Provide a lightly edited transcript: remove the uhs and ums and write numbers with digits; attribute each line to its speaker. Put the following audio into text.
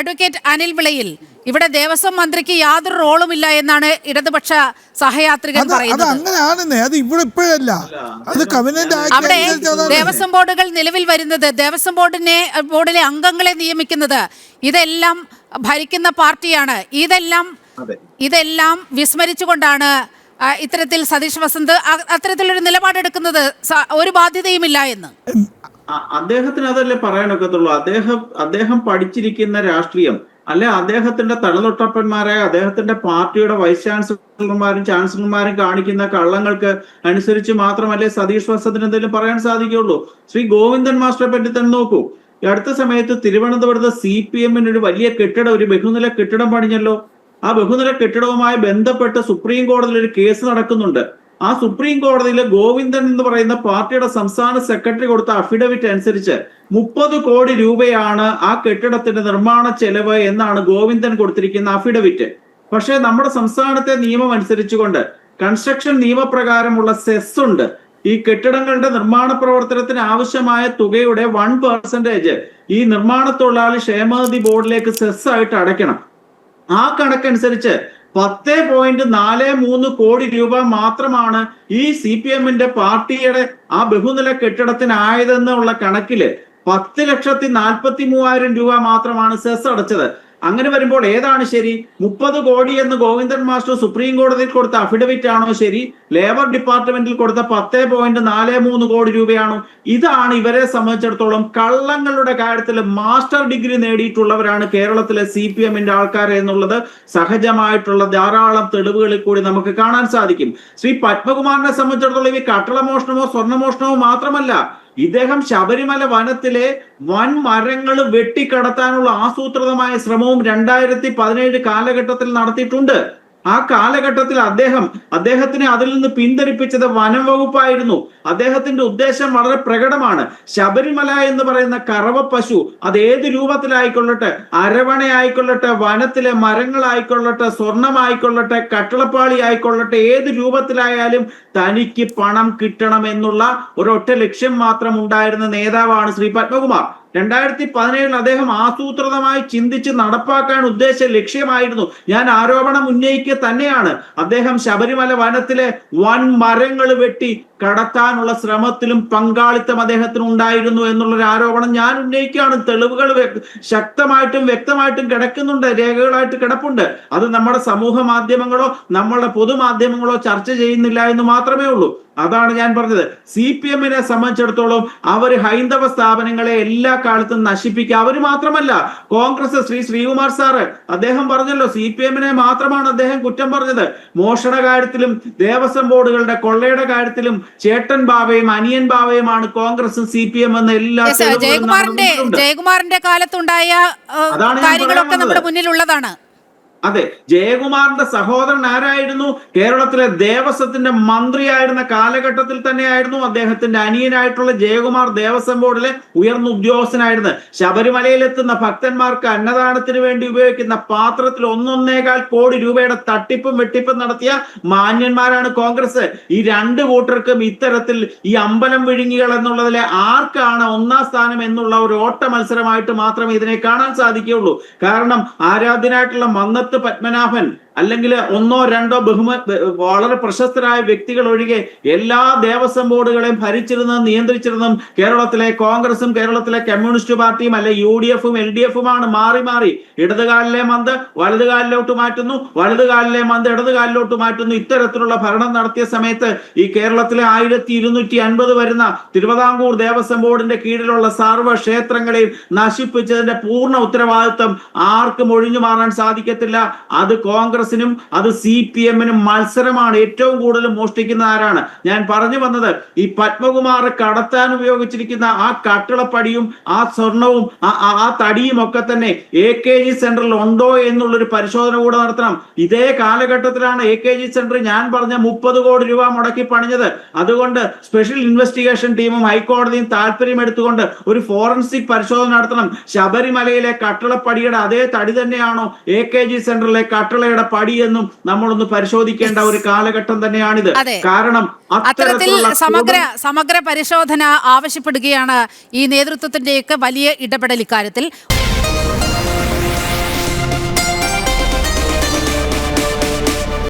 Speaker 1: Advocate Anil വിളയിൽ, ഇവിടെ ദേവസ്വം മന്ത്രിക്ക് യാതൊരു റോളുമില്ല എന്നാണ് ഇടതുപക്ഷ സഹയാത്രികൻ പറയുന്നത്. അവിടെ ദേവസ്വം ബോർഡുകൾ നിലവിൽ വരുന്നത്, ദേവസ്വം ബോർഡിലെ അംഗങ്ങളെ നിയമിക്കുന്നത് ഇതെല്ലാം ഭരിക്കുന്ന പാർട്ടിയാണ്. ഇതെല്ലാം വിസ്മരിച്ചുകൊണ്ടാണ് ഇത്തരത്തിൽ സതീഷ് വസന്ത് അത്തരത്തിലൊരു നിലപാടെടുക്കുന്നത്. ഒരു ബാധ്യതയുമില്ല എന്ന്
Speaker 2: അദ്ദേഹത്തിന് അതല്ലേ പറയാനൊക്കത്തുള്ളൂ. അദ്ദേഹം പഠിച്ചിരിക്കുന്ന രാഷ്ട്രീയം അല്ലെ, അദ്ദേഹത്തിന്റെ തലതൊട്ടപ്പന്മാരായ അദ്ദേഹത്തിന്റെ പാർട്ടിയുടെ വൈസ് ചാൻസലർമാരും ചാൻസലർമാരും കാണിക്കുന്ന കള്ളങ്ങൾക്ക് അനുസരിച്ച് മാത്രമല്ലേ സതീഷ് വസന്തിന് എന്തെങ്കിലും പറയാൻ സാധിക്കുകയുള്ളൂ. ശ്രീ ഗോവിന്ദൻ മാസ്റ്ററെ പറ്റി തന്നെ നോക്കൂ. ഈ അടുത്ത സമയത്ത് തിരുവനന്തപുരത്ത് CPM ഒരു വലിയ കെട്ടിടം, ഒരു ബഹുനില കെട്ടിടം പണിഞ്ഞല്ലോ. ആ ബഹുനില കെട്ടിടവുമായി ബന്ധപ്പെട്ട് സുപ്രീം കോടതിയിൽ ഒരു കേസ് നടക്കുന്നുണ്ട്. ആ സുപ്രീം കോടതിയിൽ ഗോവിന്ദൻ എന്ന് പറയുന്ന പാർട്ടിയുടെ സംസ്ഥാന സെക്രട്ടറി കൊടുത്ത അഫിഡവിറ്റ് അനുസരിച്ച് 30 കോടി രൂപയാണ് ആ കെട്ടിടത്തിന്റെ നിർമ്മാണ ചെലവ് എന്നാണ് ഗോവിന്ദൻ കൊടുത്തിരിക്കുന്ന അഫിഡവിറ്റ്. പക്ഷേ നമ്മുടെ സംസ്ഥാനത്തെ നിയമം അനുസരിച്ചുകൊണ്ട് കൺസ്ട്രക്ഷൻ നിയമപ്രകാരമുള്ള സെസ് ഉണ്ട്. ഈ കെട്ടിടങ്ങളുടെ നിർമ്മാണ പ്രവർത്തനത്തിന് ആവശ്യമായ തുകയുടെ 1% ഈ നിർമ്മാണ തൊഴിലാളി ക്ഷേമനിധി ബോർഡിലേക്ക് സെസ് ആയിട്ട് അടയ്ക്കണം. ആ കണക്കനുസരിച്ച് 10.43 കോടി രൂപ മാത്രമാണ് ഈ CPM പാർട്ടിയുടെ ആ ബഹുനില കെട്ടിടത്തിനായതെന്നുള്ള കണക്കില് 10,43,000 രൂപ മാത്രമാണ് സെസ് അടച്ചത്. അങ്ങനെ വരുമ്പോൾ ഏതാണ് ശരി? 30 കോടി എന്ന് ഗോവിന്ദൻ മാസ്റ്റർ സുപ്രീം കോടതിയിൽ കൊടുത്ത അഫിഡവിറ്റ് ആണോ ശരി? ലേബർ ഡിപ്പാർട്ട്മെന്റിൽ കൊടുത്ത 10.43 കോടി രൂപയാണോ? ഇതാണ് ഇവരെ സംബന്ധിച്ചിടത്തോളം കള്ളങ്ങളുടെ കാര്യത്തിൽ മാസ്റ്റർ ഡിഗ്രി നേടിയിട്ടുള്ളവരാണ് കേരളത്തിലെ CPM ആൾക്കാർ എന്നുള്ളത് സഹജമായിട്ടുള്ള ധാരാളം തെളിവുകളിൽ കൂടി നമുക്ക് കാണാൻ സാധിക്കും. ശ്രീ പത്മകുമാറിനെ സംബന്ധിച്ചിടത്തോളം ഈ കട്ടളമോഷണമോ സ്വർണ്ണമോഷണമോ മാത്രമല്ല, ഇദ്ദേഹം ശബരിമല വനത്തിലെ വൻ മരങ്ങൾ വെട്ടിക്കടത്താനുള്ള ആസൂത്രിതമായ ശ്രമവും 2017 കാലഘട്ടത്തിൽ നടത്തിയിട്ടുണ്ട്. ആ കാലഘട്ടത്തിൽ അദ്ദേഹത്തിനെ അതിൽ നിന്ന് പിന്തിരിപ്പിച്ചത് വനം വകുപ്പായിരുന്നു. അദ്ദേഹത്തിന്റെ ഉദ്ദേശം വളരെ പ്രകടമാണ്. ശബരിമല എന്ന് പറയുന്ന കറവ പശു അത് ഏത് രൂപത്തിലായിക്കൊള്ളട്ടെ, അരവണ ആയിക്കൊള്ളട്ടെ, വനത്തിലെ മരങ്ങളായിക്കൊള്ളട്ടെ, സ്വർണമായിക്കൊള്ളട്ടെ, കട്ടളപ്പാളി ആയിക്കൊള്ളട്ടെ, ഏത് രൂപത്തിലായാലും തനിക്ക് പണം കിട്ടണം എന്നുള്ള ഒരൊറ്റ ലക്ഷ്യം മാത്രം ഉണ്ടായിരുന്ന നേതാവാണ് ശ്രീ പത്മകുമാർ. 2017 അദ്ദേഹം ആസൂത്രിതമായി ചിന്തിച്ച് നടപ്പാക്കാൻ ഉദ്ദേശിച്ച ലക്ഷ്യമായിരുന്നു. ഞാൻ ആരോപണം ഉന്നയിക്കുക തന്നെയാണ്. അദ്ദേഹം ശബരിമല വനത്തിലെ വൻ മരങ്ങൾ വെട്ടി കടത്താനുള്ള ശ്രമത്തിലും പങ്കാളിത്തം അദ്ദേഹത്തിന് ഉണ്ടായിരുന്നു എന്നുള്ളൊരു ആരോപണം ഞാൻ ഉന്നയിക്കുകയാണ്. തെളിവുകൾ ശക്തമായിട്ടും വ്യക്തമായിട്ടും കിടക്കുന്നുണ്ട്, രേഖകളായിട്ട് കിടപ്പുണ്ട്. അത് നമ്മുടെ സമൂഹ മാധ്യമങ്ങളോ നമ്മളുടെ പൊതുമാധ്യമങ്ങളോ ചർച്ച ചെയ്യുന്നില്ല എന്ന് മാത്രമേ ഉള്ളൂ. അതാണ് ഞാൻ പറഞ്ഞത്. CPM സംബന്ധിച്ചിടത്തോളം അവർ ഹൈന്ദവ സ്ഥാപനങ്ങളെ എല്ലാ കാലത്തും നശിപ്പിക്കുക. അവർ മാത്രമല്ല, കോൺഗ്രസ് ശ്രീകുമാർ സാറ് അദ്ദേഹം പറഞ്ഞല്ലോ, CPM മാത്രമാണ് അദ്ദേഹം കുറ്റം പറഞ്ഞത്. മോഷണ കാര്യത്തിലും ദേവസ്വം ബോർഡുകളുടെ കൊള്ളയുടെ കാര്യത്തിലും ചേട്ടൻ ബാവയും അനിയൻ ബാവയുമാണ് കോൺഗ്രസും CPM എന്ന എല്ലാ
Speaker 1: ജയകുമാറിന്റെ കാലത്തുണ്ടായ കാര്യങ്ങളൊക്കെ നമ്മുടെ മുന്നിലുള്ളതാണ്.
Speaker 2: അതെ, ജയകുമാറിന്റെ സഹോദരൻ ആരായിരുന്നു? കേരളത്തിലെ ദേവസ്വത്തിന്റെ മന്ത്രിയായിരുന്ന കാലഘട്ടത്തിൽ തന്നെയായിരുന്നു അദ്ദേഹത്തിന്റെ അനിയനായിട്ടുള്ള ജയകുമാർ ദേവസ്വം ബോർഡിലെ ഉയർന്ന ഉദ്യോഗസ്ഥനായിരുന്നു. ശബരിമലയിലെത്തുന്ന ഭക്തന്മാർക്ക് അന്നദാനത്തിന് വേണ്ടി ഉപയോഗിക്കുന്ന പാത്രത്തിൽ 1.25 കോടി രൂപയുടെ തട്ടിപ്പും വെട്ടിപ്പും നടത്തിയ മാന്യന്മാരാണ് കോൺഗ്രസ്. ഈ രണ്ട് കൂട്ടർക്കും ഇത്തരത്തിൽ ഈ അമ്പലം വിഴുങ്ങികൾ എന്നുള്ളതിലെ ആർക്കാണ് 1ാം സ്ഥാനം എന്നുള്ള ഒരു ഓട്ട മത്സരമായിട്ട് മാത്രമേ ഇതിനെ കാണാൻ സാധിക്കുകയുള്ളൂ. കാരണം ആരാധ്യനായിട്ടുള്ള മന്നത്ത് പത്മനാഭൻ അല്ലെങ്കിൽ 1 2 വളരെ പ്രശസ്തരായ വ്യക്തികൾ ഒഴികെ എല്ലാ ദേവസ്വം ബോർഡുകളെയും ഭരിച്ചിരുന്നതും നിയന്ത്രിച്ചിരുന്നതും കേരളത്തിലെ കോൺഗ്രസും കേരളത്തിലെ കമ്മ്യൂണിസ്റ്റ് പാർട്ടിയും അല്ലെ UDF-ഉം LDF-ഉമാണ്. മാറി മാറി ഇടതുകാലിലെ മന്ത് വലതുകാലിലോട്ട് മാറ്റുന്നു, വലതുകാലിലെ മന്ത് ഇടതുകാലിലോട്ട് മാറ്റുന്നു. ഇത്തരത്തിലുള്ള ഭരണം നടത്തിയ സമയത്ത് ഈ കേരളത്തിലെ 1250 വരുന്ന തിരുവിതാംകൂർ ദേവസ്വം ബോർഡിന്റെ കീഴിലുള്ള സർവ്വ ക്ഷേത്രങ്ങളെയും നശിപ്പിച്ചതിന്റെ പൂർണ്ണ ഉത്തരവാദിത്വം ആർക്കും ഒഴിഞ്ഞു മാറാൻ സാധിക്കത്തില്ല. അത് കോൺഗ്രസിനും അത് CPM-നും മത്സരമാണ്. ഏറ്റവും കൂടുതൽ മോഷ്ടിക്കുന്ന ആരാണ്? ഞാൻ പറഞ്ഞു വന്നത്, ഈ പത്മകുമാർ കടത്താൻ ഉപയോഗിച്ചിരിക്കുന്ന ആ കട്ടിളപ്പടിയും ആ സ്വർണവും ആ തടിയും ഒക്കെ തന്നെ AKG സെന്ററിൽ ഉണ്ടോ എന്നുള്ളൊരു പരിശോധന കൂടെ നടത്തണം. ഇതേ കാലഘട്ടത്തിലാണ് AKG സെന്റർ ഞാൻ പറഞ്ഞ 30 കോടി രൂപ മുടക്കി പണിഞ്ഞത്. അതുകൊണ്ട് സ്പെഷ്യൽ ഇൻവെസ്റ്റിഗേഷൻ ടീമും ഹൈക്കോടതിയും താല്പര്യം എടുത്തുകൊണ്ട് ഒരു ഫോറൻസിക് പരിശോധന നടത്തണം. ശബരിമലയിലെ കട്ടിളപ്പടിയുടെ അതേ തടി തന്നെയാണോ AKG സെന്ററിലെ കട്ടിളയുടെ പടിയെന്നും നമ്മളൊന്ന് പരിശോധിക്കേണ്ട ഒരു കാലഘട്ടം തന്നെയാണിത്. കാരണം
Speaker 1: അത്തരത്തിൽ സമഗ്ര പരിശോധന ആവശ്യപ്പെടുകയാണ് ഈ നേതൃത്വത്തിന്റെയൊക്കെ വലിയ ഇടപെടൽ ഇക്കാര്യത്തിൽ.